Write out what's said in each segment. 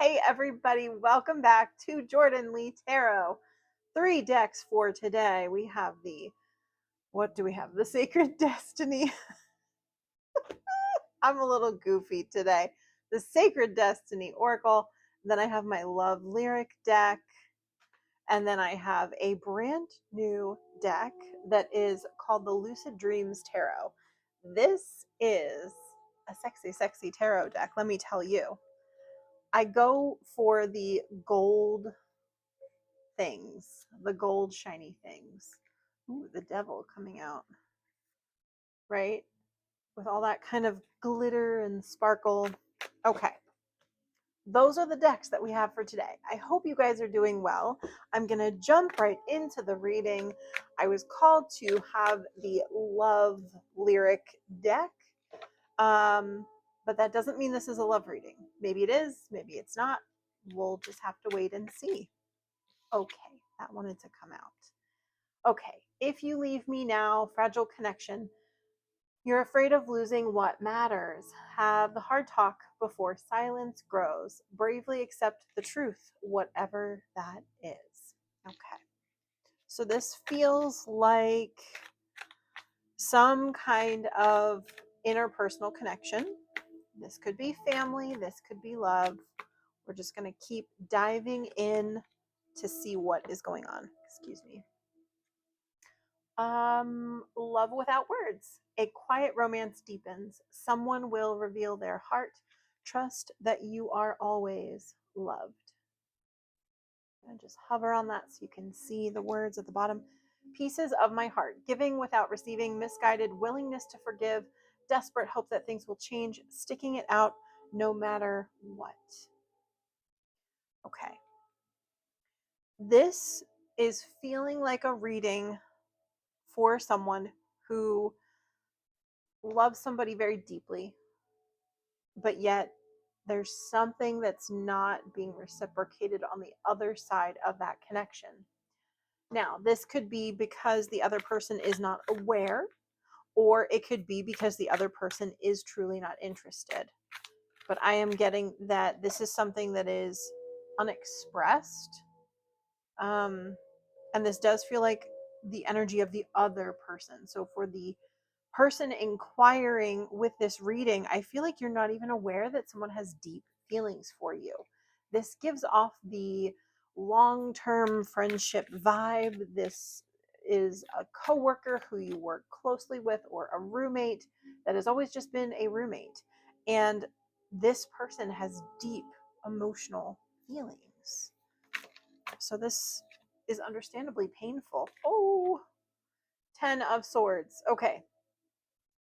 Hey everybody, welcome back to Jordan Lee Tarot. 3 decks for today. We have what do we have? The Sacred Destiny. I'm a little goofy today. The Sacred Destiny Oracle. Then I have my Love Lyric deck. And then I have a brand new deck that is called the Lucid Dreams Tarot. This is a sexy, sexy tarot deck, let me tell you. I go for the gold things, the gold shiny things. Ooh, the devil coming out, right? With all that kind of glitter and sparkle. Okay, those are the decks that we have for today. I hope you guys are doing well. I'm going to jump right into the reading. I was called to have the love lyric deck, but that doesn't mean this is a love reading. Maybe it is, maybe it's not. We'll just have to wait and see. Okay, that wanted to come out. Okay, if you leave me now, fragile connection, you're afraid of losing what matters. Have the hard talk before silence grows. Bravely accept the truth, whatever that is. Okay, so this feels like some kind of interpersonal connection. This could be family, this could be love. We're just going to keep diving in to see what is going on. Excuse me. Love without words. A quiet romance deepens. Someone will reveal their heart. Trust that you are always loved. And just hover on that so you can see the words at the bottom. Pieces of my heart. Giving without receiving. Misguided willingness to forgive. Desperate hope that things will change. Sticking it out no matter what. Okay. This is feeling like a reading for someone who loves somebody very deeply, but yet there's something that's not being reciprocated on the other side of that connection. Now, this could be because the other person is not aware, or it could be because the other person is truly not interested. But I am getting that this is something that is unexpressed. And this does feel like the energy of the other person. So for the person inquiring with this reading, I feel like you're not even aware that someone has deep feelings for you. This gives off the long-term friendship vibe. This is a coworker who you work closely with, or a roommate that has always just been a roommate. And this person has deep emotional feelings. So this is understandably painful. Oh, 10 of Swords. Okay.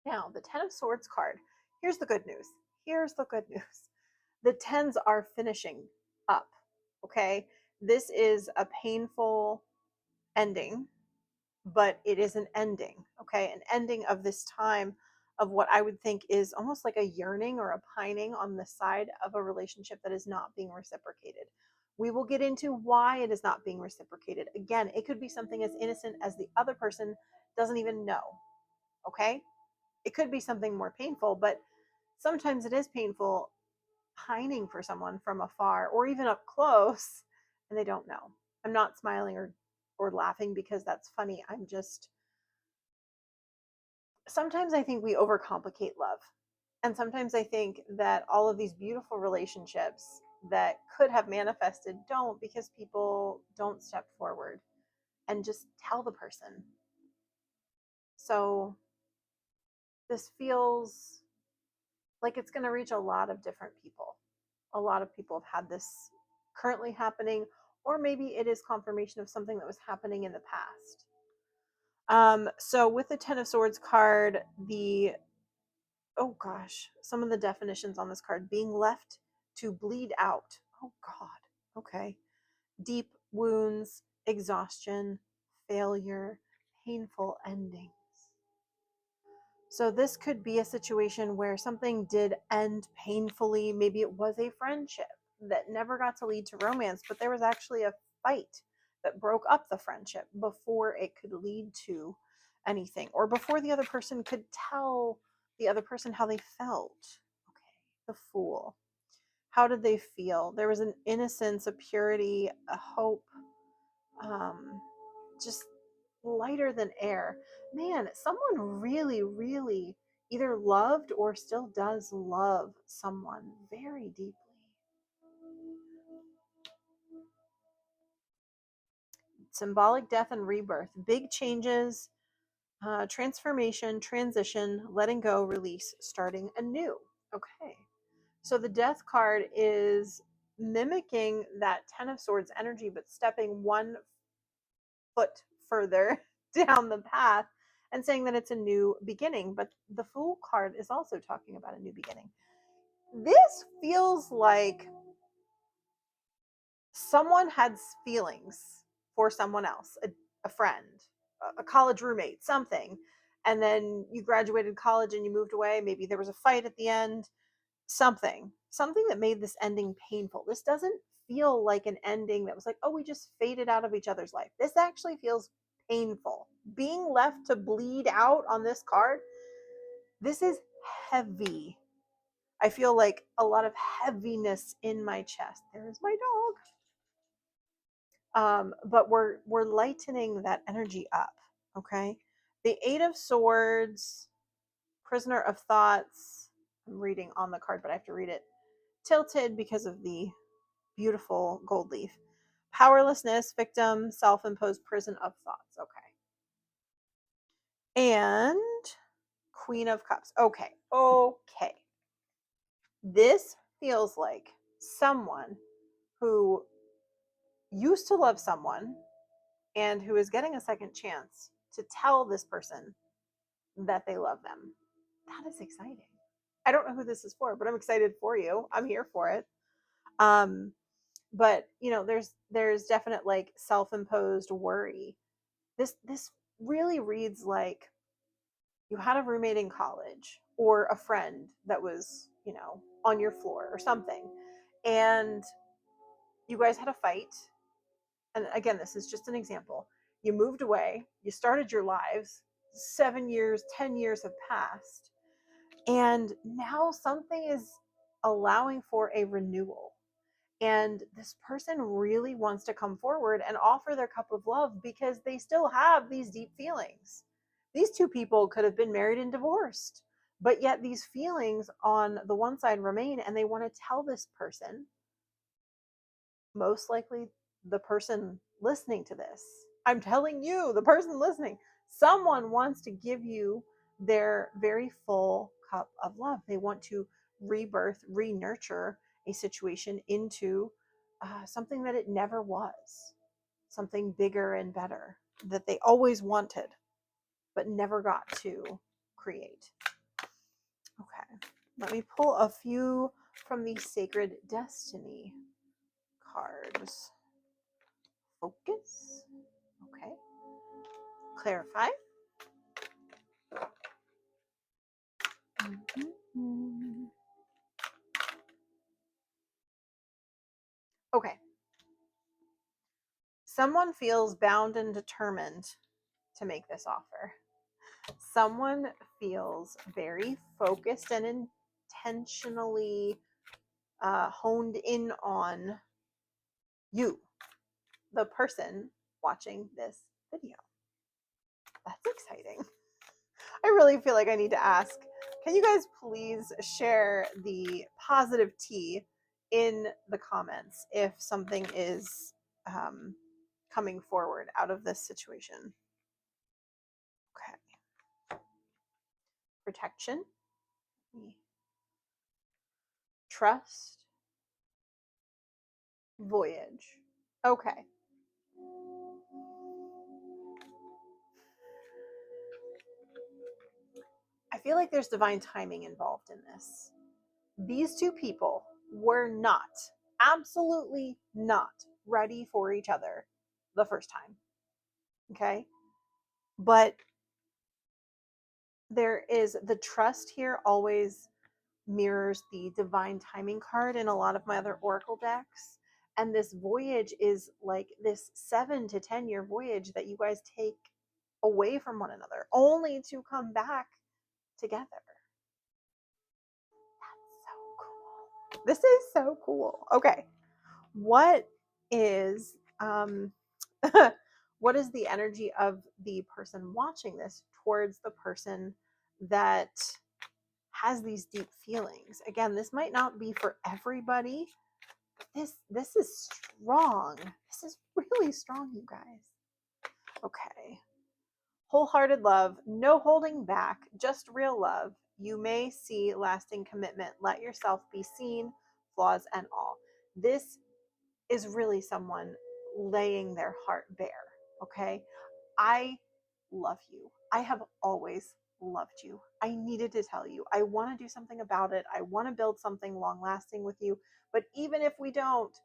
Now, the 10 of Swords card. Here's the good news. Here's the good news. The 10s are finishing up. Okay. This is a painful ending, but it is an ending. Okay. An ending of this time of what I would think is almost like a yearning or a pining on the side of a relationship that is not being reciprocated. We will get into why it is not being reciprocated. Again, it could be something as innocent as the other person doesn't even know. Okay. It could be something more painful, but sometimes it is painful pining for someone from afar or even up close and they don't know. I'm not smiling or laughing because that's funny. I'm just, sometimes I think we overcomplicate love. And sometimes I think that all of these beautiful relationships that could have manifested don't, because people don't step forward and just tell the person. So this feels like it's going to reach a lot of different people. A lot of people have had this currently happening, or maybe it is confirmation of something that was happening in the past. So with the 10 of Swords card, oh gosh, some of the definitions on this card: being left to bleed out. Oh God. Okay. Deep wounds, exhaustion, failure, painful endings. So this could be a situation where something did end painfully. Maybe it was a friendship that never got to lead to romance, but there was actually a fight that broke up the friendship before it could lead to anything, or before the other person could tell the other person how they felt. Okay, the Fool. How did they feel? There was an innocence, a purity, a hope, just lighter than air. Man, someone really, really either loved or still does love someone very deeply. Symbolic death and rebirth, big changes, transformation, transition, letting go, release, starting anew. Okay. So the death card is mimicking that Ten of Swords energy, but stepping one foot further down the path and saying that it's a new beginning. But the Fool card is also talking about a new beginning. This feels like someone had feelings for someone else, a friend, a college roommate, something. And then you graduated college and you moved away. Maybe there was a fight at the end, something that made this ending painful. This doesn't feel like an ending that was like, oh, we just faded out of each other's life. This actually feels painful. Being left to bleed out on this card, this is heavy. I feel like a lot of heaviness in my chest. There's my dog. But we're lightening that energy up. Okay. The Eight of Swords, Prisoner of Thoughts. I'm reading on the card, but I have to read it tilted because of the beautiful gold leaf. Powerlessness, victim, self-imposed prison of thoughts. Okay. And Queen of Cups. Okay. Okay. This feels like someone who used to love someone and who is getting a second chance to tell this person that they love them. That is exciting. I don't know who this is for, but I'm excited for you. I'm here for it. Um, but there's definite like self-imposed worry. This really reads like you had a roommate in college or a friend that was, on your floor or something, and you guys had a fight. And again, this is just an example. You moved away, you started your lives, 7 years, 10 years have passed, and now something is allowing for a renewal. And this person really wants to come forward and offer their cup of love because they still have these deep feelings. These two people could have been married and divorced, but yet these feelings on the one side remain, and they want to tell this person, most likely the person listening to this. I'm telling you, the person listening, someone wants to give you their very full cup of love. They want to rebirth, re-nurture a situation into something that it never was, something bigger and better that they always wanted, but never got to create. Okay, let me pull a few from the Sacred Destiny cards. Focus. Okay. Clarify. Mm-hmm. Okay. Someone feels bound and determined to make this offer. Someone feels very focused and intentionally honed in on you, the person watching this video. That's exciting. I really feel like I need to ask, can you guys please share the positive tea in the comments if something is coming forward out of this situation? Okay. Protection. Trust. Voyage. Okay. I feel like there's divine timing involved in this. These two people were not, absolutely not ready for each other the first time. Okay. But there is the trust here always mirrors the divine timing card in a lot of my other oracle decks. And this voyage is like this 7 to 10 year voyage that you guys take away from one another only to come back together. That's so cool. This is so cool. Okay. What is what is the energy of the person watching this towards the person that has these deep feelings? Again, this might not be for everybody, but this is strong. This is really strong, you guys. Okay. Wholehearted love, no holding back, just real love. You may see lasting commitment. Let yourself be seen, flaws and all. This is really someone laying their heart bare. Okay. I love you. I have always loved you. I needed to tell you. I want to do something about it. I want to build something long lasting with you. But even if we don't,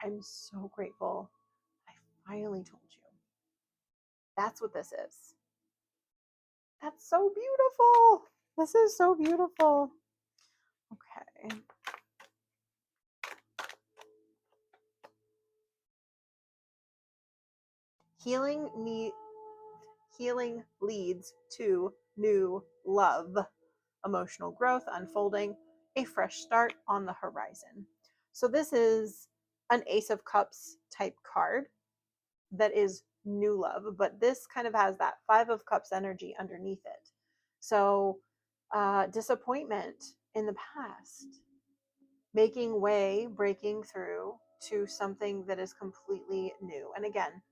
I'm so grateful I finally told you. That's what this is. That's so beautiful. This is so beautiful. Okay. Healing need Healing leads to new love, emotional growth unfolding, a fresh start on the horizon. So this is an Ace of Cups type card that is new love, but this kind of has that Five of Cups energy underneath it. So disappointment in the past, making way, breaking through to something that is completely new. And again,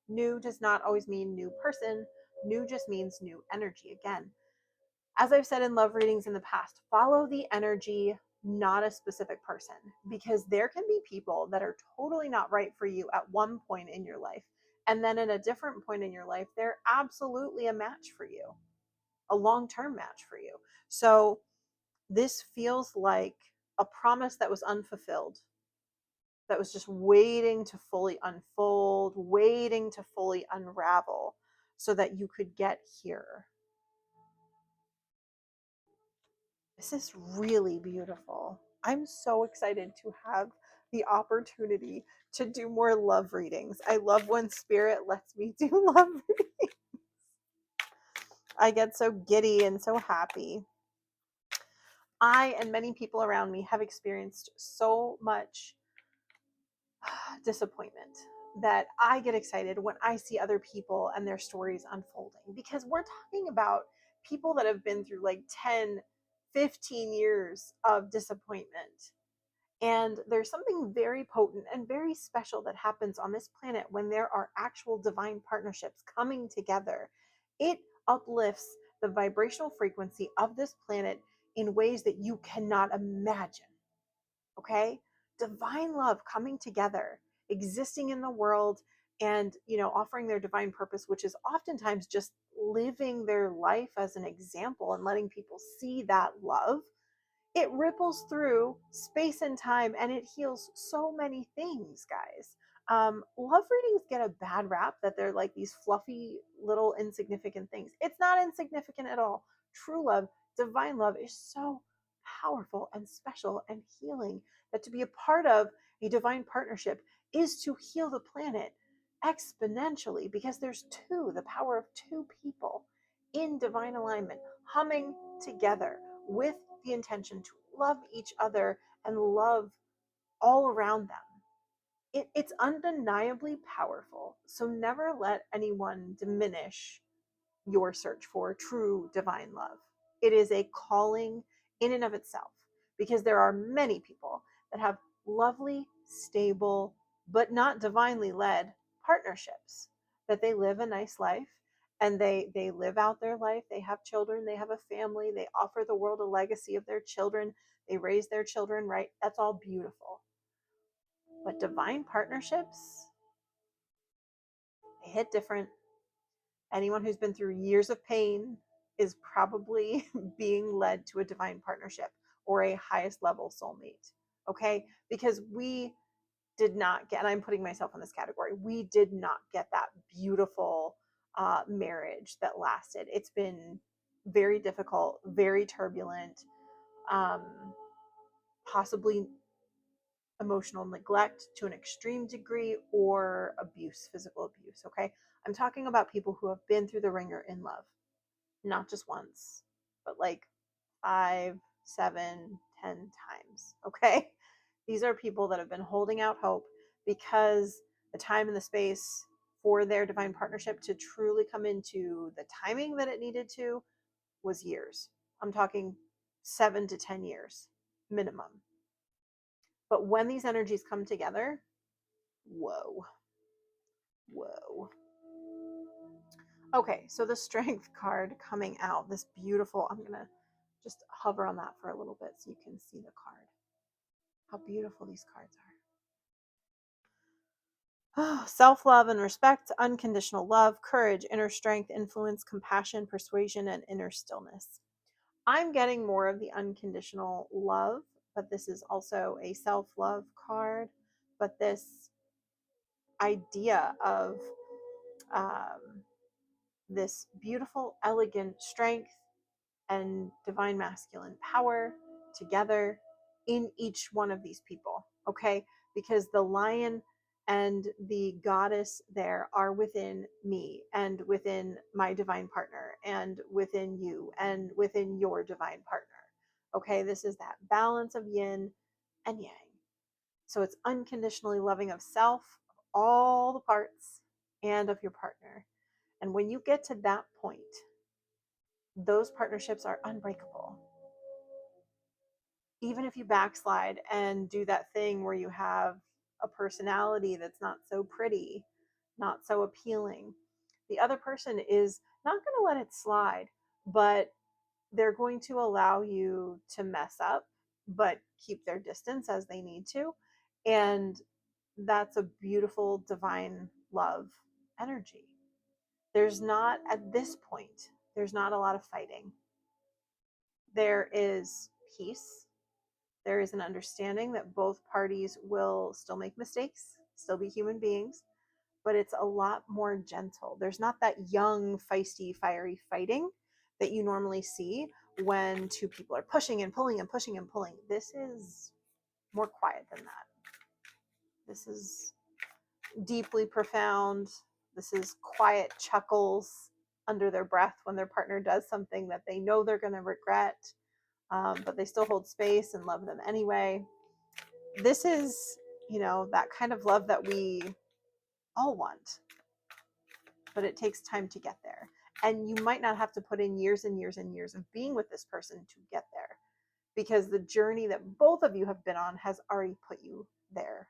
new does not always mean new person. New just means new energy. Again, as I've said in love readings in the past, follow the energy, not a specific person, because there can be people that are totally not right for you at one point in your life. And then at a different point in your life, they're absolutely a match for you, a long term match for you. So this feels like a promise that was unfulfilled, that was just waiting to fully unfold, waiting to fully unravel so that you could get here. This is really beautiful. I'm so excited to have the opportunity to do more love readings. I love when spirit lets me do love readings. I get so giddy and so happy. I and many people around me have experienced so much disappointment that I get excited when I see other people and their stories unfolding, because we're talking about people that have been through like 10, 15 years of disappointment. And there's something very potent and very special that happens on this planet when there are actual divine partnerships coming together. It uplifts the vibrational frequency of this planet in ways that you cannot imagine. Okay? Divine love coming together, existing in the world, and offering their divine purpose, which is oftentimes just living their life as an example and letting people see that love. It ripples through space and time and it heals so many things, guys. Love readings get a bad rap that they're like these fluffy little insignificant things. It's not insignificant at all. True love, divine love, is so powerful and special and healing, that to be a part of a divine partnership is to heal the planet exponentially, because there's the power of two people in divine alignment, humming together with the intention to love each other and love all around them. It's undeniably powerful. So never let anyone diminish your search for true divine love. It is a calling in and of itself, because there are many people that have lovely, stable, but not divinely led partnerships, that they live a nice life and they live out their life. They have children, they have a family, they offer the world a legacy of their children, they raise their children right. That's all beautiful. But divine partnerships, they hit different. Anyone who's been through years of pain is probably being led to a divine partnership or a highest level soulmate. Okay? Because we did not get, and I'm putting myself in this category, we did not get that beautiful marriage that lasted. It's been very difficult, very turbulent, um, possibly emotional neglect to an extreme degree, or abuse, physical abuse. Okay? I'm talking about people who have been through the ringer in love, not just once, but like 5, 7, 10 times. Okay. These are people that have been holding out hope because the time and the space for their divine partnership to truly come into the timing that it needed to was years. I'm talking 7 to 10 years minimum. But when these energies come together, whoa, whoa. Okay, so the strength card coming out, this beautiful, I'm going to just hover on that for a little bit so you can see the card. How beautiful these cards are. Oh, self-love and respect, unconditional love, courage, inner strength, influence, compassion, persuasion, and inner stillness. I'm getting more of the unconditional love, but this is also a self-love card. But this idea of this beautiful, elegant strength and divine masculine power together in each one of these people, okay? Because the lion and the goddess there are within me and within my divine partner and within you and within your divine partner. Okay, this is that balance of yin and yang. So it's unconditionally loving of self, of all the parts, and of your partner. And when you get to that point, those partnerships are unbreakable. Even if you backslide and do that thing where you have a personality that's not so pretty, not so appealing, the other person is not going to let it slide, but they're going to allow you to mess up, but keep their distance as they need to. And that's a beautiful divine love energy. There's not, at this point, there's not a lot of fighting. There is peace. There is an understanding that both parties will still make mistakes, still be human beings, but it's a lot more gentle. There's not that young, feisty, fiery fighting that you normally see when two people are pushing and pulling and pushing and pulling. This is more quiet than that. This is deeply profound. This is quiet chuckles under their breath when their partner does something that they know they're going to regret, but they still hold space and love them anyway. This is, that kind of love that we all want, but it takes time to get there. And you might not have to put in years and years and years of being with this person to get there, because the journey that both of you have been on has already put you there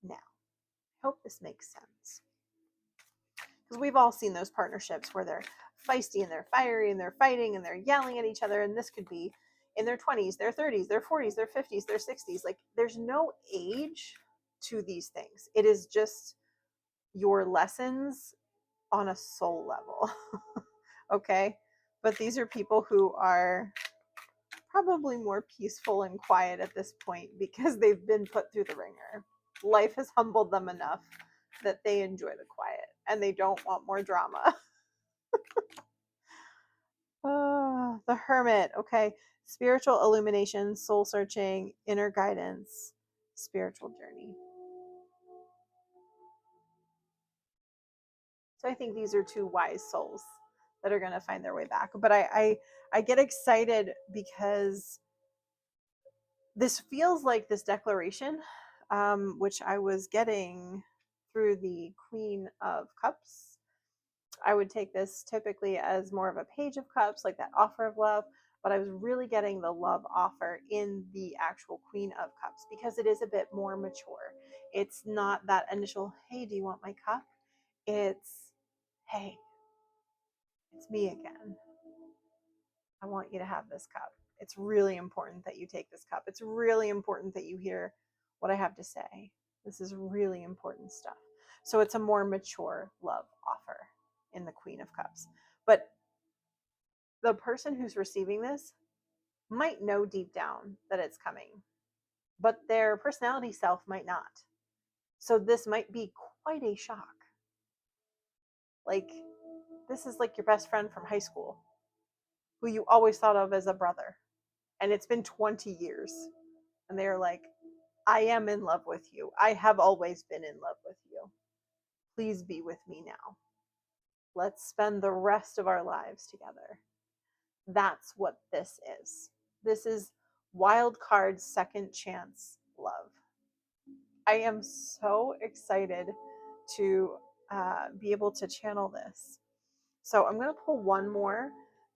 now. I hope this makes sense. Because we've all seen those partnerships where they're feisty and they're fiery and they're fighting and they're yelling at each other. And this could be in their 20s, their 30s, their 40s, their 50s, their 60s. Like, there's no age to these things. It is just your lessons on a soul level. Okay? But these are people who are probably more peaceful and quiet at this point because they've been put through the ringer. Life has humbled them enough that they enjoy the quiet and they don't want more drama. The Hermit. Okay. Spiritual illumination, soul searching, inner guidance, spiritual journey. So I think these are two wise souls that are going to find their way back. But I get excited because this feels like this declaration, which I was getting through the Queen of Cups. I would take this typically as more of a Page of Cups, like that offer of love, but I was really getting the love offer in the actual Queen of Cups because it is a bit more mature. It's not that initial, hey, do you want my cup? It's, hey, it's me again. I want you to have this cup. It's really important that you take this cup. It's really important that you hear what I have to say. This is really important stuff. So it's a more mature love offer in the Queen of Cups. But the person who's receiving this might know deep down that it's coming, but their personality self might not. So this might be quite a shock. Like, this is like your best friend from high school who you always thought of as a brother. And it's been 20 years. And they're like, I am in love with you. I have always been in love with you. Please be with me now. Let's spend the rest of our lives together. That's what this is. This is Wild card, second chance, love. I am so excited to be able to channel this. So I'm going to pull one more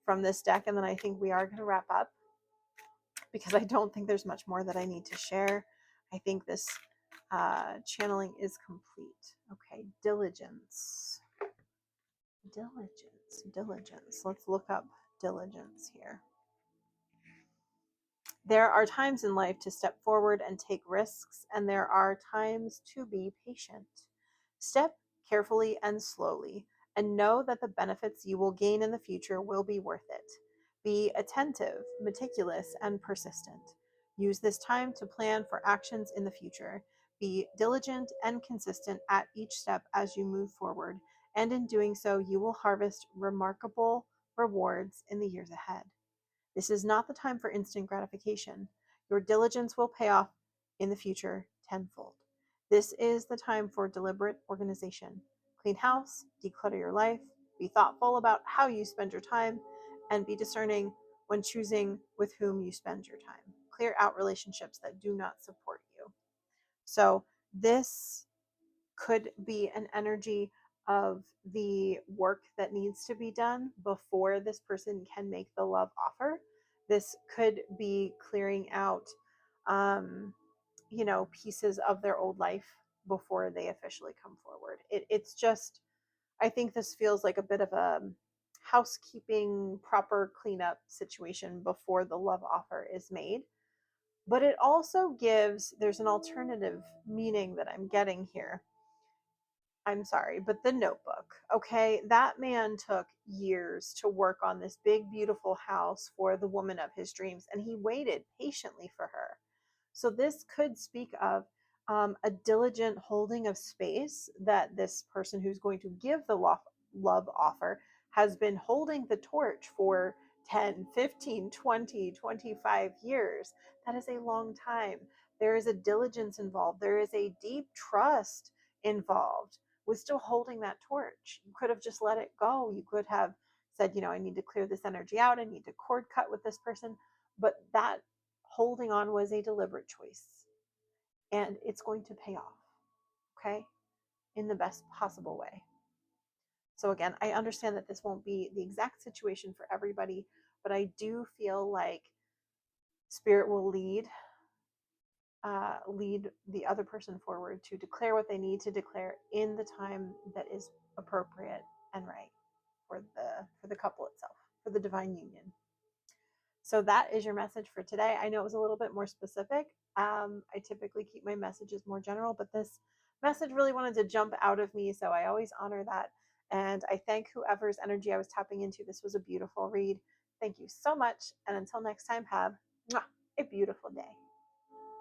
from this deck, and then I think we are going to wrap up because I don't think there's much more that I need to share. I think this channeling is complete. Okay, diligence. Diligence, diligence. Let's look up diligence here. There are times in life to step forward and take risks, and there are times to be patient. Step carefully and slowly, and know that the benefits you will gain in the future will be worth it. Be attentive, meticulous, and persistent. Use this time to plan for actions in the future. Be diligent and consistent at each step as you move forward, and in doing so, you will harvest remarkable rewards in the years ahead. This is not the time for instant gratification. Your diligence will pay off in the future tenfold. This is the time for deliberate organization. Clean house, declutter your life, be thoughtful about how you spend your time, and be discerning when choosing with whom you spend your time. Clear out relationships that do not support you. So, this could be an energy of the work that needs to be done before this person can make the love offer. This could be clearing out, pieces of their old life before they officially come forward. It's just, I think this feels like a bit of a housekeeping, proper cleanup situation before the love offer is made. But it also gives, there's an alternative meaning that I'm getting here. I'm sorry, but The Notebook. Okay, that man took years to work on this big, beautiful house for the woman of his dreams, and he waited patiently for her. So, this could speak of a diligent holding of space that this person who's going to give the love offer has been holding the torch for 10, 15, 20, 25 years. That is a long time. There is a diligence involved, there is a deep trust involved with still holding that torch. You could have just let it go. You could have said, I need to clear this energy out. I need to cord cut with this person. But that holding on was a deliberate choice. And it's going to pay off, okay, in the best possible way. So, again, I understand that this won't be the exact situation for everybody, but I do feel like Spirit will lead the other person forward to declare what they need to declare in the time that is appropriate and right for the couple itself, for the divine union. So that is your message for today. I know it was a little bit more specific. I typically keep my messages more general, but this message really wanted to jump out of me, so I always honor that. And I thank whoever's energy I was tapping into. This was a beautiful read. Thank you so much. And until next time, have a beautiful day.